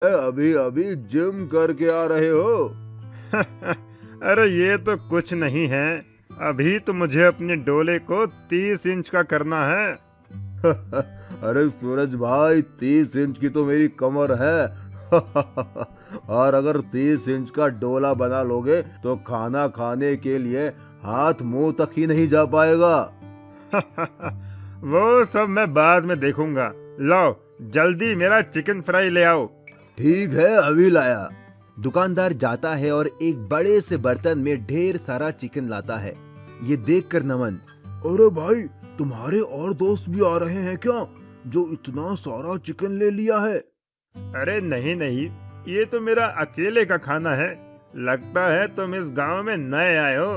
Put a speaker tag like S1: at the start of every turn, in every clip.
S1: अभी अभी जिम करके आ रहे हो?
S2: अरे ये तो कुछ नहीं है। अभी तो मुझे अपने डोले को 30 इंच का करना है।
S1: अरे सूरज भाई, 30 इंच की तो मेरी कमर है। और अगर 30 इंच का डोला बना लोगे तो खाना खाने के लिए हाथ मुंह तक ही नहीं जा पाएगा।
S2: वो सब मैं बाद में देखूंगा। लाओ जल्दी मेरा चिकन फ्राई ले आओ।
S1: ठीक है, अभी लाया। दुकानदार जाता है और एक बड़े से बर्तन में ढेर सारा चिकन लाता है। ये देखकर नमन, अरे भाई, तुम्हारे और दोस्त भी आ रहे हैं क्या, जो इतना सारा चिकन ले लिया है?
S2: अरे नहीं नहीं, ये तो मेरा अकेले का खाना है। लगता है तुम इस गांव में नए आए हो।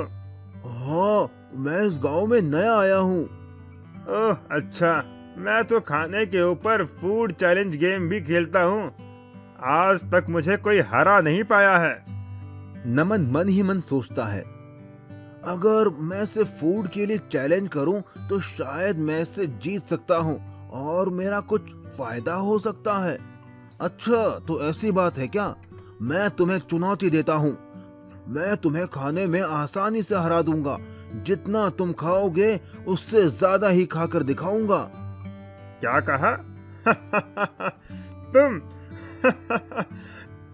S1: हाँ, मैं इस गांव में नया आया हूँ।
S2: ओह अच्छा, मैं तो खाने के ऊपर फूड चैलेंज गेम भी खेलता हूँ। आज तक मुझे कोई हरा नहीं पाया है।
S1: नमन मन ही मन सोचता है, अगर मैं सिर्फ फूड के लिए चैलेंज करूं तो शायद मैं इससे जीत सकता हूं और मेरा कुछ फायदा हो सकता है। अच्छा, तो ऐसी बात है क्या? मैं तुम्हें चुनौती देता हूं। मैं तुम्हें खाने में आसानी से हरा दूंगा। जितना तुम खाओगे उससे ज्यादा ही खाकर दिखाऊंगा।
S2: क्या कहा? तुम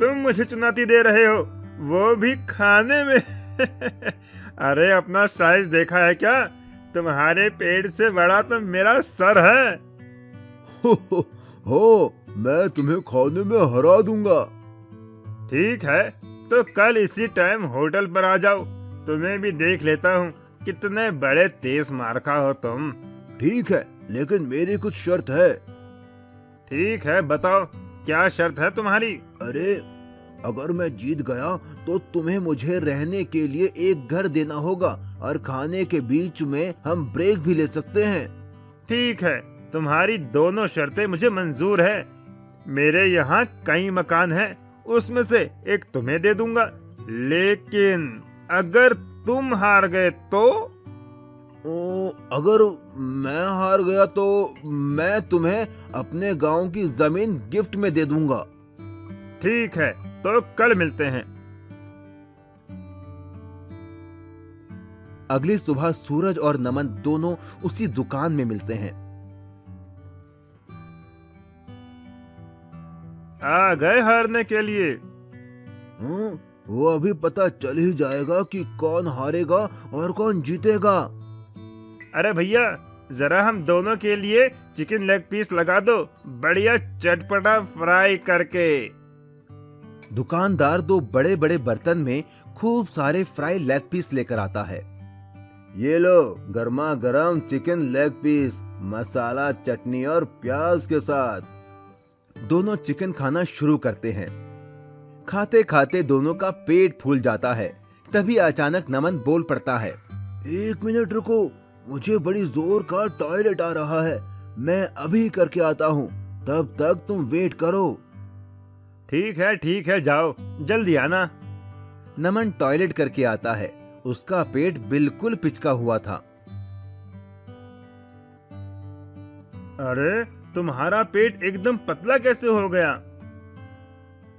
S2: तुम मुझे चुनौती दे रहे हो, वो भी खाने में? अरे अपना साइज देखा है क्या? तुम्हारे पेट से बड़ा तो मेरा सर है।
S1: हो, मैं तुम्हें खाने में हरा दूंगा।
S2: ठीक है, तो कल इसी टाइम होटल पर आ जाओ। तुम्हें भी देख लेता हूँ कितने बड़े तेज मारखा हो तुम।
S1: ठीक है, लेकिन मेरी कुछ शर्त है।
S2: ठीक है, बताओ क्या शर्त है तुम्हारी?
S1: अरे, अगर मैं जीत गया तो तुम्हें मुझे रहने के लिए एक घर देना होगा और खाने के बीच में हम ब्रेक भी ले सकते हैं।
S2: ठीक है, तुम्हारी दोनों शर्तें मुझे मंजूर है। मेरे यहाँ कई मकान हैं, उसमें से एक तुम्हें दे दूंगा। लेकिन अगर तुम हार गए तो?
S1: अगर मैं हार गया तो मैं तुम्हें अपने गांव की जमीन गिफ्ट में दे दूंगा।
S2: ठीक है, तो कल मिलते हैं।
S1: अगली सुबह सूरज और नमन दोनों उसी दुकान में मिलते हैं।
S2: आ गए हारने के लिए?
S1: वो अभी पता चल ही जाएगा कि कौन हारेगा और कौन जीतेगा।
S2: अरे भैया, जरा हम दोनों के लिए चिकन लेग पीस लगा दो, बढ़िया चटपटा फ्राई करके।
S1: दुकानदार दो बड़े बड़े बर्तन में खूब सारे फ्राई लेग पीस लेकर आता है। ये लो, गर्मा गर्म चिकन लेग पीस, मसाला, चटनी और प्याज के साथ। दोनों चिकन खाना शुरू करते हैं। खाते खाते दोनों का पेट फूल जाता है। तभी अचानक नमन बोल पड़ता है, 1 मिनट रुको, मुझे बड़ी जोर का टॉयलेट आ रहा है। मैं अभी करके आता हूँ, तब तक तुम वेट करो।
S2: ठीक है, जाओ जल्दी आना।
S1: नमन टॉयलेट करके आता है। उसका पेट बिल्कुल पिचका हुआ था।
S2: अरे तुम्हारा पेट एकदम पतला कैसे हो गया?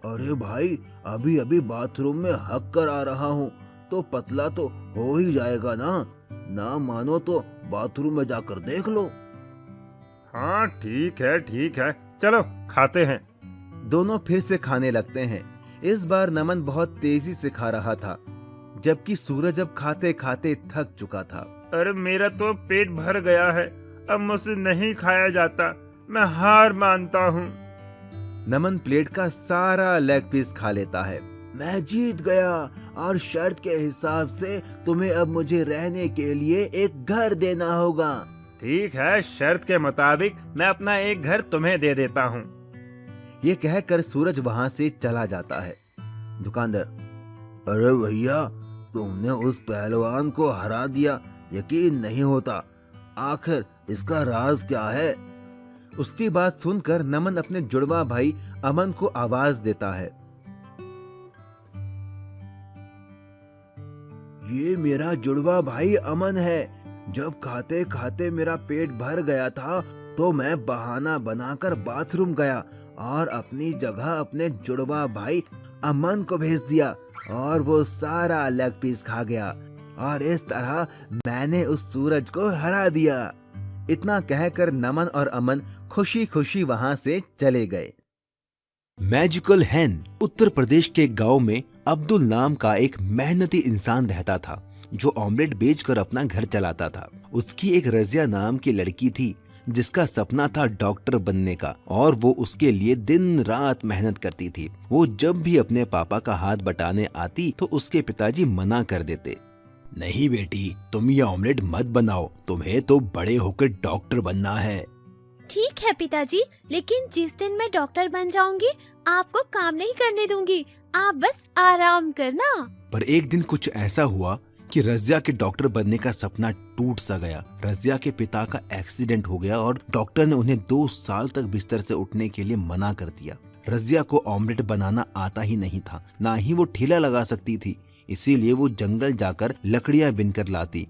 S1: अरे भाई, अभी अभी बाथरूम में हक कर आ रहा हूँ, तो पतला तो हो ही जाएगा ना। ना मानो तो बाथरूम में जाकर देख लो।
S2: हाँ ठीक है, चलो खाते हैं।
S1: दोनों फिर से खाने लगते हैं। इस बार नमन बहुत तेजी से खा रहा था, जबकि सूरज अब खाते खाते थक चुका था।
S2: अरे मेरा तो पेट भर गया है, अब मुझसे नहीं खाया जाता, मैं हार मानता हूँ।
S1: नमन प्लेट का सारा लेग पीस खा लेता है। मैं जीत गया और शर्त के हिसाब से तुम्हें अब मुझे रहने के लिए एक घर देना होगा।
S2: ठीक है, शर्त के मुताबिक मैं अपना एक घर तुम्हें दे देता हूँ।
S1: ये कहकर सूरज वहाँ से चला जाता है। दुकानदार, अरे भैया, तुमने उस पहलवान को हरा दिया, यकीन नहीं होता। आखिर इसका राज क्या है? उसकी बात सुनकर नमन अपने जुड़वा भाई अमन को आवाज देता है, ये मेरा जुड़वा भाई अमन है। जब खाते खाते मेरा पेट भर गया था तो मैं बहाना बनाकर बाथरूम गया और अपनी जगह अपने जुड़वा भाई अमन को भेज दिया और वो सारा लेग पीस खा गया और इस तरह मैंने उस सूरज को हरा दिया। इतना कहकर नमन और अमन खुशी खुशी वहां से चले गए। मैजिकल हैन। उत्तर प्रदेश के गांव में अब्दुल नाम का एक मेहनती इंसान रहता था जो ऑमलेट बेचकर अपना घर चलाता था। उसकी एक रजिया नाम की लड़की थी जिसका सपना था डॉक्टर बनने का और वो उसके लिए दिन रात मेहनत करती थी। वो जब भी अपने पापा का हाथ बटाने आती तो उसके पिताजी मना कर देते। नहीं बेटी, तुम ये ऑमलेट मत बनाओ, तुम्हें तो बड़े होकर डॉक्टर बनना है।
S3: ठीक है पिताजी, लेकिन जिस दिन मैं डॉक्टर बन जाऊंगी आपको काम नहीं करने दूंगी, आप बस आराम करना।
S1: पर एक दिन कुछ ऐसा हुआ कि रजिया के डॉक्टर बनने का सपना टूट सा गया। रजिया के पिता का एक्सीडेंट हो गया और डॉक्टर ने उन्हें 2 साल तक बिस्तर से उठने के लिए मना कर दिया। रजिया को ऑमलेट बनाना आता ही नहीं था, ना ही वो ठेला लगा सकती थी, इसीलिए वो जंगल जाकर लकड़ियां बिनकर लाती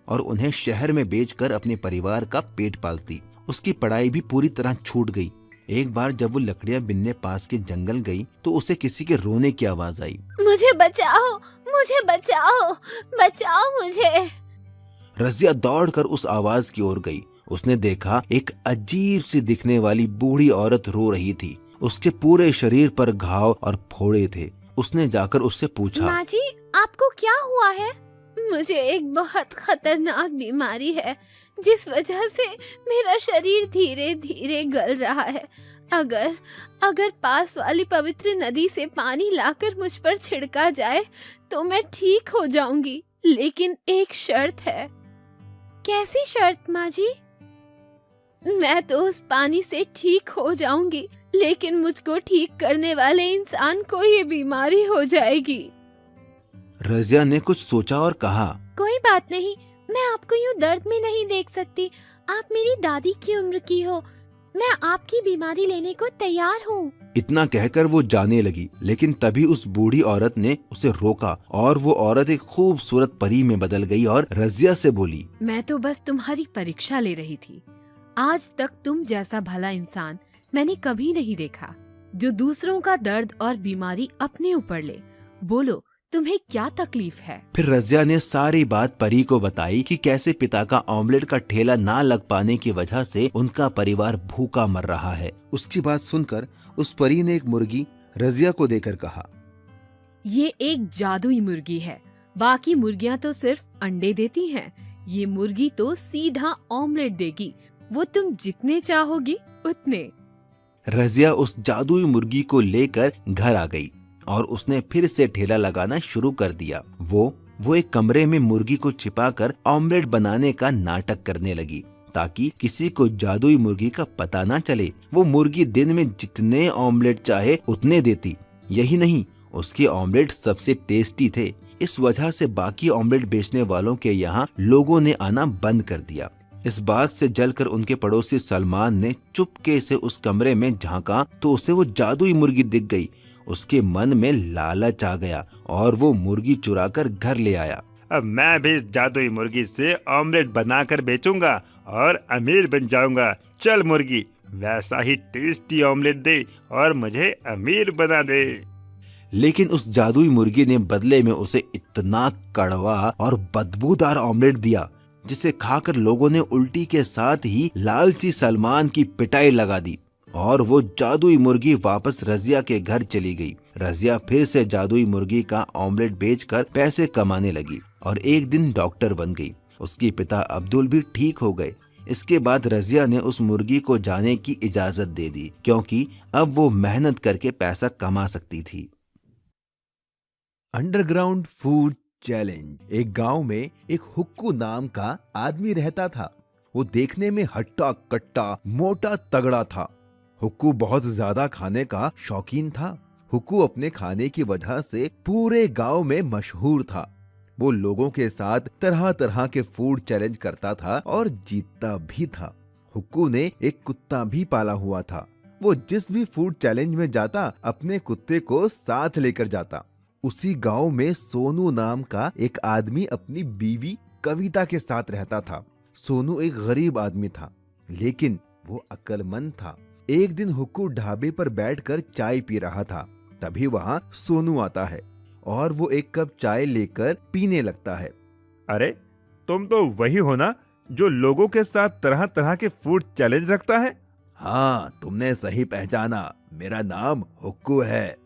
S1: और उन्हें शहर में बेचकर अपने परिवार का पेट पालती। उसकी पढ़ाई भी पूरी तरह छूट गई। एक बार जब वो लकड़ियां बिनने पास के जंगल गई तो उसे किसी के रोने की आवाज आई।
S3: मुझे बचाओ, मुझे बचाओ, बचाओ मुझे।
S1: रजिया दौड़कर उस आवाज की ओर गई। उसने देखा एक अजीब सी दिखने वाली बूढ़ी औरत रो रही थी। उसके पूरे शरीर पर घाव और फोड़े थे। उसने जाकर उससे पूछा,
S3: माँ जी, आपको क्या हुआ है? मुझे एक बहुत खतरनाक बीमारी है जिस वजह से मेरा शरीर धीरे धीरे गल रहा है। अगर पास वाली पवित्र नदी से पानी लाकर मुझ पर छिड़का जाए तो मैं ठीक हो जाऊंगी, लेकिन एक शर्त है। कैसी शर्त माँ जी? मैं तो उस पानी से ठीक हो जाऊंगी, लेकिन मुझको ठीक करने वाले इंसान को ये बीमारी हो जाएगी।
S1: रजिया ने कुछ सोचा और कहा,
S3: कोई बात नहीं, मैं आपको यूं दर्द में नहीं देख सकती। आप मेरी दादी की उम्र की हो, मैं आपकी बीमारी लेने को तैयार हूँ।
S1: इतना कहकर वो जाने लगी, लेकिन तभी उस बूढ़ी औरत ने उसे रोका और वो औरत एक खूबसूरत परी में बदल गई और रजिया से बोली,
S4: मैं तो बस तुम्हारी परीक्षा ले रही थी। आज तक तुम जैसा भला इंसान मैंने कभी नहीं देखा जो दूसरों का दर्द और बीमारी अपने ऊपर ले। बोलो, तुम्हें क्या तकलीफ है?
S1: फिर रजिया ने सारी बात परी को बताई कि कैसे पिता का ऑमलेट का ठेला ना लग पाने की वजह से उनका परिवार भूखा मर रहा है। उसकी बात सुनकर उस परी ने एक मुर्गी रजिया को देकर कहा,
S4: ये एक जादुई मुर्गी है, बाकी मुर्गियाँ तो सिर्फ अंडे देती हैं। ये मुर्गी तो सीधा ऑमलेट देगी, वो तुम जितने चाहोगी उतने।
S1: रजिया उस जादुई मुर्गी को लेकर घर आ गई और उसने फिर से ठेला लगाना शुरू कर दिया। वो एक कमरे में मुर्गी को छिपाकर ऑमलेट बनाने का नाटक करने लगी ताकि किसी को जादुई मुर्गी का पता ना चले। वो मुर्गी दिन में जितने ऑमलेट चाहे उतने देती। यही नहीं, उसके ऑमलेट सबसे टेस्टी थे। इस वजह से बाकी ऑमलेट बेचने वालों के यहाँ लोगों ने आना बंद कर दिया। इस बात से जलकर उनके पड़ोसी सलमान ने चुपके से उस कमरे में झांका तो उसे वो जादुई मुर्गी दिख गई। उसके मन में लालच आ गया और वो मुर्गी चुराकर घर ले आया।
S2: अब मैं भी इस जादुई मुर्गी से ऑमलेट बनाकर बेचूंगा और अमीर बन जाऊंगा। चल मुर्गी, वैसा ही टेस्टी ऑमलेट दे और मुझे अमीर बना दे।
S1: लेकिन उस जादुई मुर्गी ने बदले में उसे इतना कड़वा और बदबूदार ऑमलेट दिया जिसे खाकर लोगों ने उल्टी के साथ ही लालची सलमान की पिटाई लगा दी और वो जादुई मुर्गी वापस रजिया के घर चली गई। रजिया फिर से जादुई मुर्गी का ऑमलेट बेचकर पैसे कमाने लगी और एक दिन डॉक्टर बन गई। उसके पिता अब्दुल भी ठीक हो गए। इसके बाद रजिया ने उस मुर्गी को जाने की इजाजत दे दी क्योंकि अब वो मेहनत करके पैसा कमा सकती थी। Underground food challenge. एक गांव में एक हुक्कू नाम का आदमी रहता था। वो देखने में हट्टा कट्टा मोटा तगड़ा था। हुक्कू बहुत ज्यादा खाने का शौकीन था। हुक्कू अपने खाने की वजह से पूरे गांव में मशहूर था। वो लोगों के साथ तरह तरह के फूड चैलेंज करता था और जीतता भी था। हुक्कू ने एक कुत्ता भी पाला हुआ था। वो जिस भी फूड चैलेंज में जाता अपने कुत्ते को साथ लेकर जाता। उसी गांव में सोनू नाम का एक आदमी अपनी बीवी कविता के साथ रहता था। सोनू एक गरीब आदमी था, लेकिन वो अक्लमंद था। एक दिन हुक्कू ढाबे पर बैठकर चाय पी रहा था। तभी वहाँ सोनू आता है और वो एक कप चाय लेकर पीने लगता है।
S2: अरे तुम तो वही हो ना जो लोगों के साथ तरह तरह के फूड चैलेंज रखता है।
S1: हाँ, तुमने सही पहचाना, मेरा नाम हुक्कू है।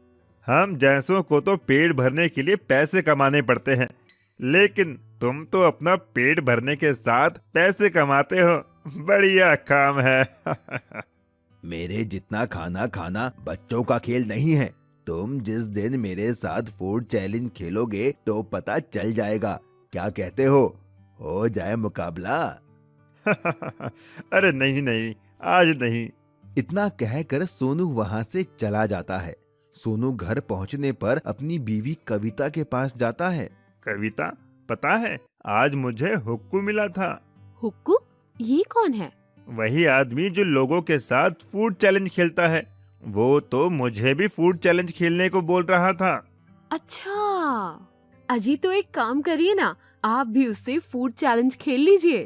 S2: हम जैसों को तो पेट भरने के लिए पैसे कमाने पड़ते हैं, लेकिन तुम तो अपना पेट भरने के साथ पैसे कमाते हो। बढ़िया काम है।
S1: मेरे जितना खाना खाना बच्चों का खेल नहीं है। तुम जिस दिन मेरे साथ फूड चैलेंज खेलोगे तो पता चल जाएगा। क्या कहते हो जाए मुकाबला?
S2: अरे नहीं नहीं, आज नहीं।
S1: इतना कहकर सोनू वहाँ से चला जाता है। सोनू घर पहुँचने पर अपनी बीवी कविता के पास जाता है।
S2: कविता, पता है आज मुझे हुक्कू मिला था।
S4: हुक्कू? ये कौन है?
S2: वही आदमी जो लोगों के साथ फूड चैलेंज खेलता है। वो तो मुझे भी फूड चैलेंज खेलने को बोल रहा था।
S4: अच्छा, अजी तो एक काम करिए ना, आप भी उससे फूड चैलेंज खेल लीजिए।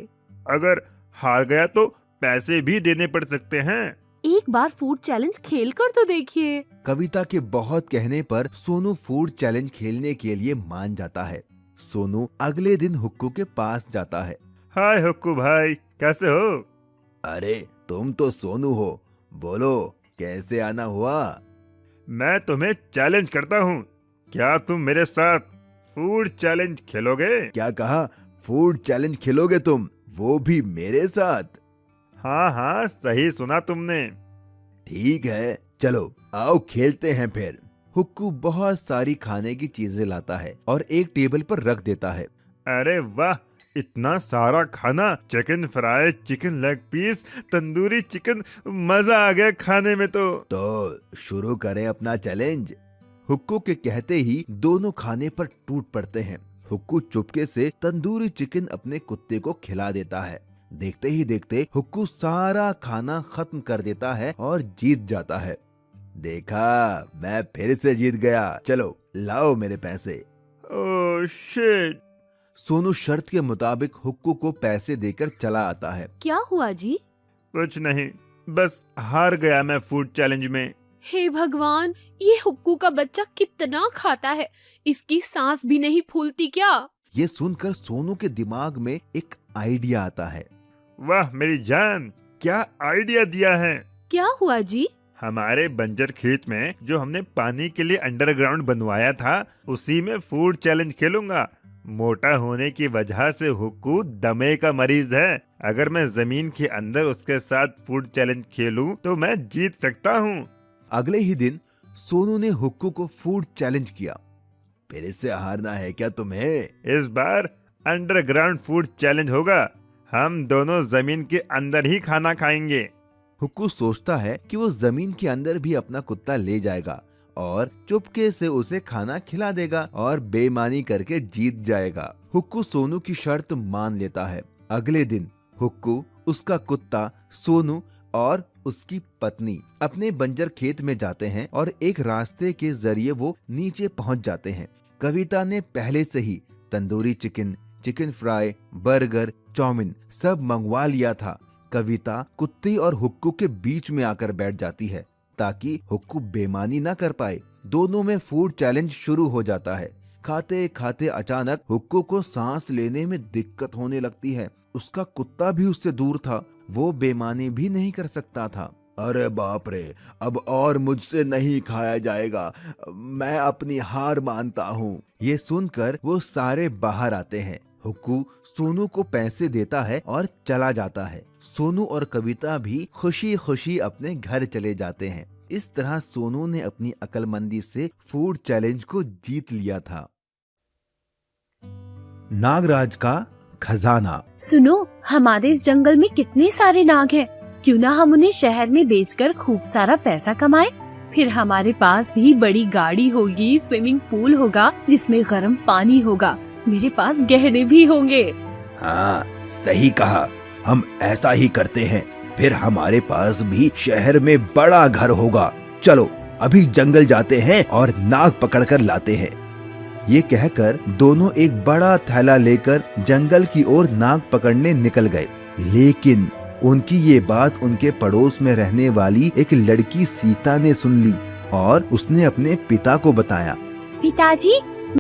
S2: अगर हार गया तो पैसे भी देने पड़ सकते हैं।
S4: एक बार फूड चैलेंज खेल कर तो देखिए।
S1: कविता के बहुत कहने पर सोनू फूड चैलेंज खेलने के लिए मान जाता है। सोनू अगले दिन हुक्कू के पास जाता है।
S2: हाय हुक्कू भाई, कैसे हो?
S1: अरे तुम तो सोनू हो, बोलो कैसे आना हुआ?
S2: मैं तुम्हें चैलेंज करता हूँ, क्या तुम मेरे साथ फूड चैलेंज खेलोगे?
S1: क्या कहा? फूड चैलेंज खेलोगे तुम, वो भी मेरे साथ?
S2: हाँ हाँ, सही सुना तुमने।
S1: ठीक है, चलो आओ खेलते हैं फिर। हुक्कू बहुत सारी खाने की चीजें लाता है और एक टेबल पर रख देता है।
S2: अरे वाह, इतना सारा खाना! Chicken fry, chicken leg piece, tandoori chicken, मजा आ गया खाने में। तो
S1: शुरू करें अपना चैलेंज। हुक्कू के कहते ही दोनों खाने पर टूट पड़ते हैं। हुक्कू चुपके से तंदूरी चिकन अपने कुत्ते को खिला देता है। देखते ही देखते हुक्कू सारा खाना खत्म कर देता है और जीत जाता है। देखा, मैं फिर से जीत गया। चलो लाओ मेरे पैसे।
S2: Oh shit!
S1: सोनू शर्त के मुताबिक हुक्कू को पैसे देकर चला आता है।
S4: क्या हुआ जी?
S2: कुछ नहीं, बस हार गया मैं फूड चैलेंज में।
S4: हे भगवान, ये हुक्कू का बच्चा कितना खाता है, इसकी सांस भी नहीं फूलती क्या?
S1: ये सुनकर सोनू के दिमाग में एक आइडिया आता है।
S2: वाह मेरी जान, क्या आइडिया दिया है!
S4: क्या हुआ जी?
S2: हमारे बंजर खेत में जो हमने पानी के लिए अंडरग्राउंड बनवाया था, उसी में फूड चैलेंज खेलूंगा। मोटा होने की वजह से हुक्कू दमे का मरीज है। अगर मैं जमीन के अंदर उसके साथ फूड चैलेंज खेलूं तो मैं जीत सकता हूँ।
S1: अगले ही दिन सोनू ने हुक्कू को फूड चैलेंज किया। फिर से हारना है क्या तुम्हें?
S2: इस बार अंडरग्राउंड फूड चैलेंज होगा। हम दोनों जमीन के अंदर ही खाना खाएंगे।
S1: हुक्कू सोचता है कि वो जमीन के अंदर भी अपना कुत्ता ले जाएगा और चुपके से उसे खाना खिला देगा और बेईमानी करके जीत जाएगा। हुक्कू सोनू की शर्त मान लेता है। अगले दिन हुक्कू, उसका कुत्ता, सोनू और उसकी पत्नी अपने बंजर खेत में जाते हैं और एक रास्ते के जरिए वो नीचे पहुंच जाते हैं। कविता ने पहले से ही tandoori chicken, chicken fry, burger, chowmein सब मंगवा लिया था। कविता कुत्ते और हुक्कू के बीच में आकर बैठ जाती है ताकि हुक्कू बेईमानी ना कर पाए। दोनों में फूड चैलेंज शुरू हो जाता है। खाते खाते अचानक हुक्कू को सांस लेने में दिक्कत होने लगती है। उसका कुत्ता भी उससे दूर था, वो बेईमानी भी नहीं कर सकता था। अरे बाप रे, अब और मुझसे नहीं खाया जाएगा, मैं अपनी हार मानता हूँ। ये सुनकर वो सारे बाहर आते हैं। हुक्कू सोनू को पैसे देता है और चला जाता है। सोनू और कविता भी खुशी खुशी अपने घर चले जाते हैं। इस तरह सोनू ने अपनी अक्लमंदी से फूड चैलेंज को जीत लिया था। नागराज का खजाना।
S3: सुनो, हमारे इस जंगल में कितने सारे नाग हैं। क्यों ना हम उन्हें शहर में बेचकर खूब सारा पैसा कमाएं? फिर हमारे पास भी बड़ी गाड़ी होगी, स्विमिंग पूल होगा जिसमें गर्म पानी होगा, मेरे पास गहने भी होंगे।
S1: हाँ, सही कहा, हम ऐसा ही करते हैं। फिर हमारे पास भी शहर में बड़ा घर होगा। चलो अभी जंगल जाते हैं और नाग पकड़कर लाते हैं। ये कहकर दोनों एक बड़ा थैला लेकर जंगल की ओर नाग पकड़ने निकल गए। लेकिन उनकी ये बात उनके पड़ोस में रहने वाली एक लड़की सीता ने सुन ली और उसने अपने पिता को बताया।
S3: पिताजी,